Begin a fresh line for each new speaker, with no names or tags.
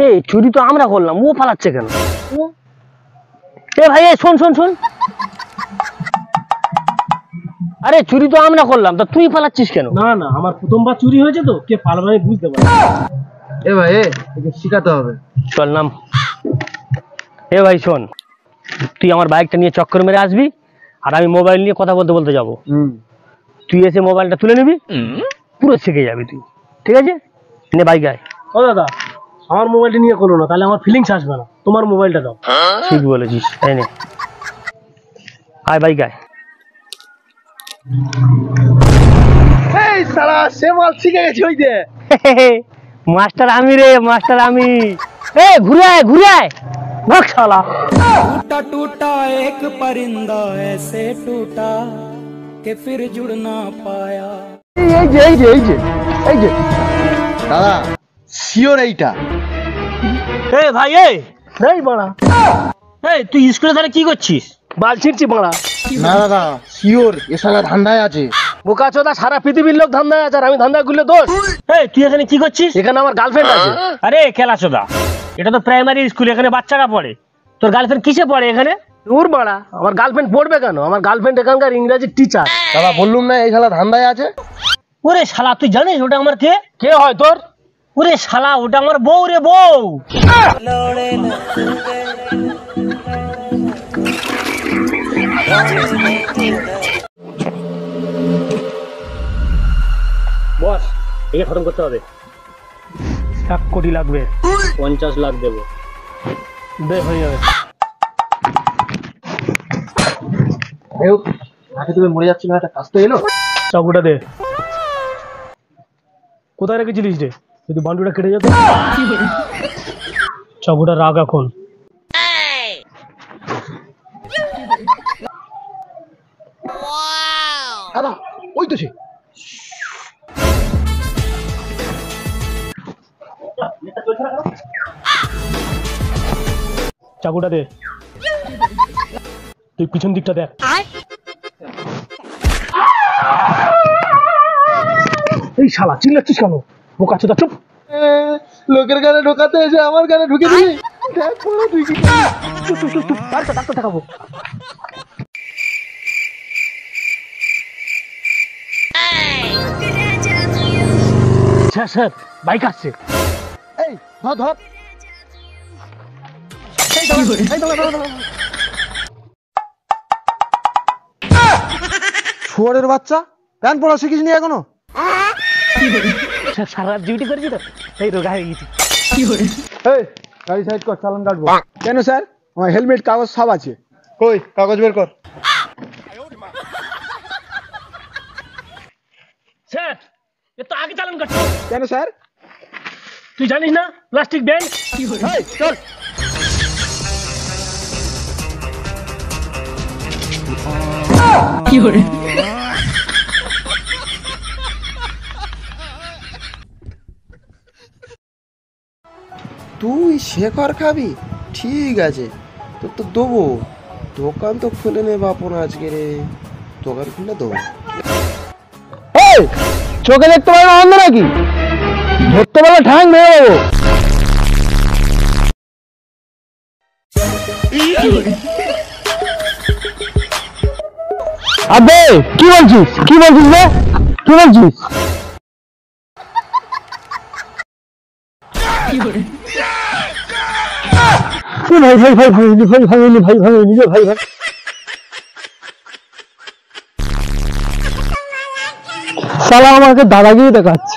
এই চুরি তো আমরা করলাম, ও পালাচ্ছে কেন? এ ভাই শোন শোন শোন, আরে চুরি তো আমরা করলাম, তা তুই পালাচ্ছিস কেন?
না না, আমার প্রথমবার চুরি হয়েছে তো, কে পালাবে আমি বুঝতে পারি।
এ ভাই একে শিখাতে হবে।
চল নাম। এ ভাই শোন, তুই আমার বাইকটা নিয়ে চক্কর মেরে আসবি, আর আমি মোবাইল নিয়ে কথা বলতে বলতে যাবো। তুই এসে মোবাইলটা তুলে নিবি, পুরো শিখে যাবি তুই। ঠিক আছে, নে বাইক আয়।
ও দাদা, আমার মোবাইলটা নিয়ে করো না, তাহলে আমার ফিলিংস আসবে না। তোমার মোবাইলটা দাও।
ঠিক বলেছিস, তাই নে আয় বাইক আয়।
এই সালা সে মাল শিখে গেছে ওই যে।
মাস্টার আমি রে, মাস্টার আমি। এ ঘুরে আয় ঘুরে আয়, ভাগ শালা।
टूटा टूटा एक परिंदा ऐसे टूटा कि फिर जुड़ ना पाया।
এই যে এই যে এই যে এই যে দাদা, শিওর এইটা।
এ ভাই এই বাড়া, এই তুই স্কুলে তাহলে কি করছিস?
বাল ছিঁড়ছি বাড়া।
না দাদা, শিওর এ শালা ধান্দায় আছে।
বোকা চোদা, সারা পৃথিবীর লোক ধান্দায় আছে, আর আমি ধান্দা করলে দোষ।
এই তুই এখানে কি করছিস?
এখানে আমার গার্লফ্রেন্ড আছে।
আরে খেলা চোদা, এটা তো প্রাইমারি স্কুল, এখানে বাচ্চারা পড়ে। তোর গার্লফ্রেন্ড কিসে পড়ে এখানে?
দূর বাড়া, আমার গার্লফ্রেন্ড পড়বে কেন? আমার গার্লফ্রেন্ড এখানকার ইংরেজির টিচার।
দাদা বললুম না এই শালা ধান্দায় আছে।
ওরে শালা, তুই জানিস ওটা আমার কে?
কে হয় তোর?
ওরে শালা, ওটা আমার বউ রে, বউ। বস, একে খতম করতে হবে।
1 কোটি লাগবে।
50 লাখ দেবো।
দে, হয়ে যাবে।
আগে তুমি মরে যাচ্ছিল, একটা কাজ তো এলো।
চাকুটা দে। কোথায় রেখেছিলিস রে? যদি বান্ডুটা কেটে যেত। চাকুটা রাখ এখন।
দাদা ওই তো সে।
চাকুটা দে। তুই পিছন দিকটা দেখ। এই শালা চিল্লাচ্ছিস কেন? বোকা চোদা চুপ।
লোকের গানে ঢোকাতে এসে আমার গানে ঢুকে দিবি। দেখ বড় তুই কি
ডাক্তার দেখাবো। স্যার স্যার, বাইক আসছে।
এই ধর ধর। শুয়ারের বাচ্চা, প্যান্ট পরা শিখিস নি এখনো?
স্যার সারা রাত ডিউটি করেছি তো, এই রোগা হয়ে গেছি।
এই গাড়ি সাইড কর, চালান কাটবো। কেন স্যার? আমার হেলমেট কাগজ সব আছে। কই কাগজ বের কর।
স্যার, এ তো আগে চালান কাটছে।
কেন স্যার?
তুই জানিস না প্লাস্টিক ব্যান্ড?
এই চল। তুই শেখর খাবি? ঠিক আছে, তোর তো দেবো। দোকান তো খুলে নে বাপন আজকে রে, দোকান খুলে দেবো।
এই চোখে দেখতে পারো অন্ধ নাকি? ধরতে পারলে ঠ্যাং মেরে দেবো। আবে কি বলছিস? কি বলছিস রে? কি বলছিস? ভাই ভাই ভাই ভাঙিনি, ভাই ভাঙিনি, ভাই ভাঙিনি রে, ভাই ভাই। শালা আমাকে দাদাগিরি দেখাচ্ছে।